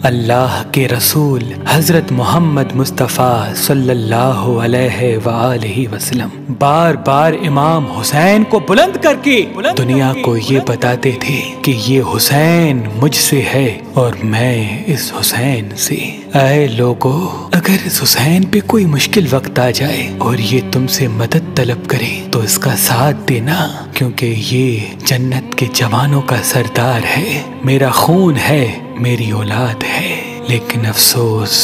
اللہ کے رسول حضرت محمد مصطفیٰ صلی اللہ علیہ وآلہ وسلم بار بار امام حسین کو بلند کر کے دنیا کو یہ بتاتے تھے کہ یہ حسین مجھ سے ہے اور میں اس حسین سے۔ اے لوگو، اگر اس حسین پہ کوئی مشکل وقت آ جائے اور یہ تم سے مدد طلب کرے تو اس کا ساتھ دینا، کیونکہ یہ جنت کے جوانوں کا سردار ہے، میرا خون ہے، میری اولاد ہے۔ لیکن افسوس،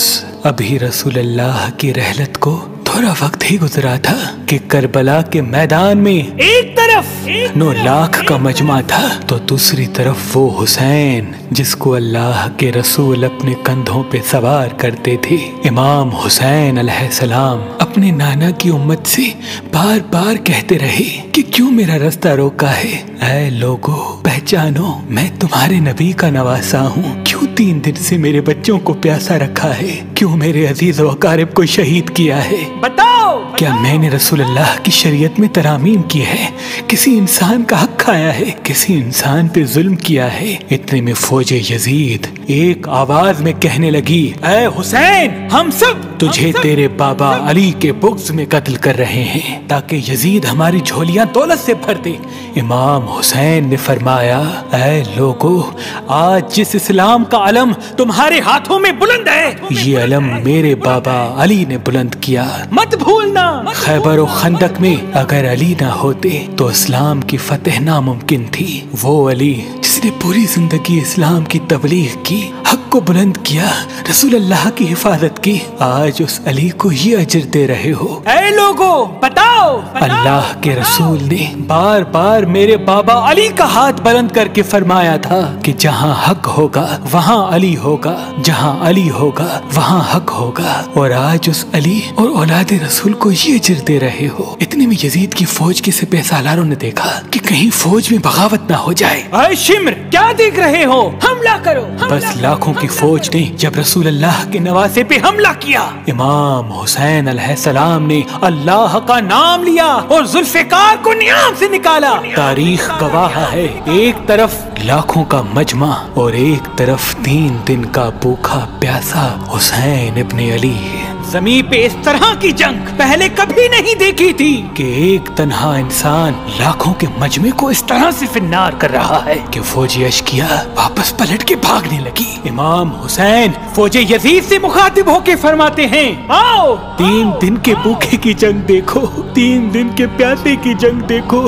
ابھی رسول اللہ کی رحلت کو تھوڑا وقت ہی گزرا تھا کہ کربلا کے میدان میں ایک طرف 9 لاکھ کا مجمع تھا تو دوسری طرف وہ حسین جس کو اللہ کے رسول اپنے کندھوں پہ سوار کرتے تھے۔ امام حسین علیہ السلام اپنے نانا کی امت سے بار بار کہتے رہے کہ کیوں میرا رستہ روکا ہے؟ اے لوگو، پہچانو، میں تمہارے نبی کا نواسا ہوں۔ کیوں 3 دن سے میرے بچوں کو پیاسا رکھا ہے؟ کیوں میرے عزیز و اقارب کو شہید کیا ہے؟ بتاؤ، کیا میں نے رسول اللہ کی شریعت میں ترامیم کی ہے؟ کسی انسان کا حق کھایا ہے؟ کسی انسان پہ ظلم کیا ہے؟ اتنے میں فوج یزید ایک آواز میں کہنے لگی، اے حسین، ہم سب تجھے تیرے بابا علی کے بغض میں قتل کر رہے ہیں تاکہ یزید ہماری جھولیاں دولت سے بھر دے۔ امام حسین نے فرمایا، اے لوگو، آج جس اسلام کا علم تمہارے ہاتھوں میں بلند ہے، یہ علم میرے بابا علی نے بلند کیا، مت بھولنا۔ خیبر و خندق میں اگر علی نہ ہوتے تو اسلام کی فتح ناممکن تھی۔ وہ علی جس نے پوری زندگی اسلام کی تبلیغ کی، حق کو بلند کیا، رسول اللہ کی حفاظت کی، آج اس علی کو یہ اجر دے رہے ہو۔ اے لوگو، بتاؤ، اللہ کے رسول نے بار بار میرے بابا علی کا ہاتھ بلند کر کے فرمایا تھا کہ جہاں حق ہوگا وہاں علی ہوگا، جہاں علی ہوگا وہاں حق ہوگا، اور آج اس علی اور اولاد رسول کو یہ اجر دے رہے ہو۔ اتنے میں یزید کی فوج کے سپہ سالاروں نے دیکھا کہ کہیں فوج میں بغاوت نہ ہو جائے۔ اے شمر، کیا دیکھ رہے ہو؟ حملہ کرو۔ بس لاکھوں کی فوج نے جب رسول اللہ کے نواسے پہ حملہ کیا، امام حسین علیہ السلام نے اللہ کا نام لیا اور ذوالفقار کو نیام سے نکالا۔ تاریخ گواہ ہے، ایک طرف لاکھوں کا مجمع اور ایک طرف 3 دن کا بھوکا پیاسا حسین ابن علی۔ زمین پہ اس طرح کی جنگ پہلے کبھی نہیں دیکھی تھی کہ ایک تنہا انسان لاکھوں کے مجمع کو اس طرح سے فنار کر رہا ہے کہ فوج اشقیاء واپس پلٹ کے بھاگنے لگی۔ امام حسین فوج یزید سے مخاطب ہو کے فرماتے ہیں، آؤ، 3 دن کے بھوکے کی جنگ دیکھو، 3 دن کے پیاسے کی جنگ دیکھو،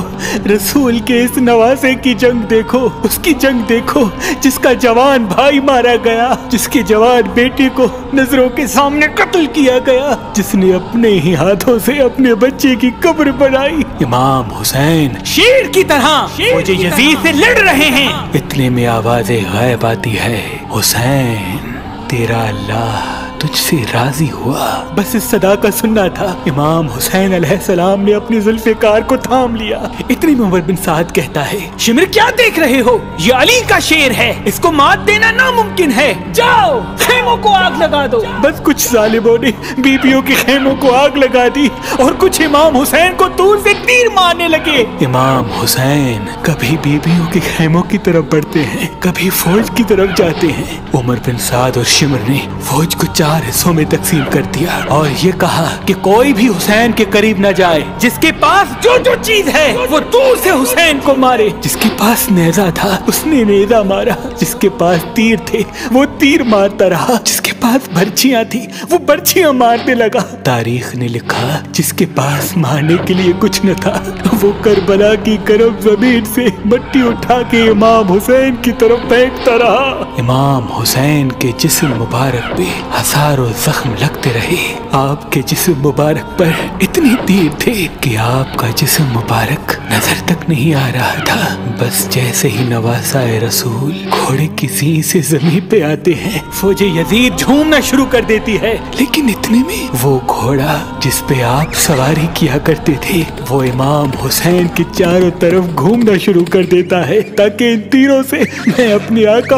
رسول کے اس نواسے کی جنگ دیکھو، اس کی جنگ دیکھو جس کا جوان بھائی مارا گیا، جس کے جوان بیٹے کو نظروں کے سامنے قتل کیا گیا، جس نے اپنے ہی ہاتھوں سے اپنے بچے کی قبر بنائی۔ امام حسین شیر کی طرح فوج یزید سے لڑ رہے ہیں۔ اتنے میں آواز غیب آتی ہے، حسین، تیرا اللہ تجھ سے راضی ہوا۔ بس اس صدا کا سننا تھا، امام حسین علیہ السلام نے اپنی ذوالفقار کو تھام لیا۔ اتنی میں عمر بن سعد کہتا ہے، شمر، کیا دیکھ رہے ہو؟ یہ علی کا شیر ہے، اس کو مات دینا ناممکن ہے، جاؤ خیموں کو آگ لگا دو۔ بس کچھ ظالموں نے بیبیوں کے خیموں کو آگ لگا دی اور کچھ امام حسین کو دور سے تیر مارنے لگے۔ امام حسین کبھی بیبیوں کے خیموں کی طرف بڑھتے ہیں، کبھی فوج کی طرف جاتے ہیں۔ عمر بن سعد اور شمر نے فوج کو 4 حصوں میں تقسیم کر دیا اور یہ کہا کہ کوئی بھی حسین کے قریب نہ جائے، جس کے پاس جو جو چیز ہے وہ دور سے حسین کو مارے۔ جس کے پاس نیزہ تھا اس نے نیزہ مارا، جس کے پاس تیر تھے وہ تیر مارتا رہا، جس کے پاس برچیاں تھی وہ برچیاں مارنے لگا۔ تاریخ نے لکھا جس کے پاس مارنے کے لیے کچھ نہ تھا وہ کربلا کی کرب زمین سے مٹی اٹھا کے امام حسین کی طرف پھینکتا رہا۔ امام حسین کے جسم مبارک پہ ہزاروں زخم لگتے رہے، آپ کے جسم مبارک پر اتنے تیر تھے کہ آپ کا جسم مبارک نظر تک نہیں آ رہا تھا۔ بس جیسے ہی نواسا رسول گھوڑے کی سین سے زمین پہ آتے ہیں، فوج یزید جھومنا شروع کر دیتی ہے، لیکن اتنے میں وہ گھوڑا جس پہ آپ سواری کیا کرتے تھے وہ امام حسین کے چاروں طرف گھومنا شروع کر دیتا ہے تاکہ ان تیروں سے میں اپنے آقا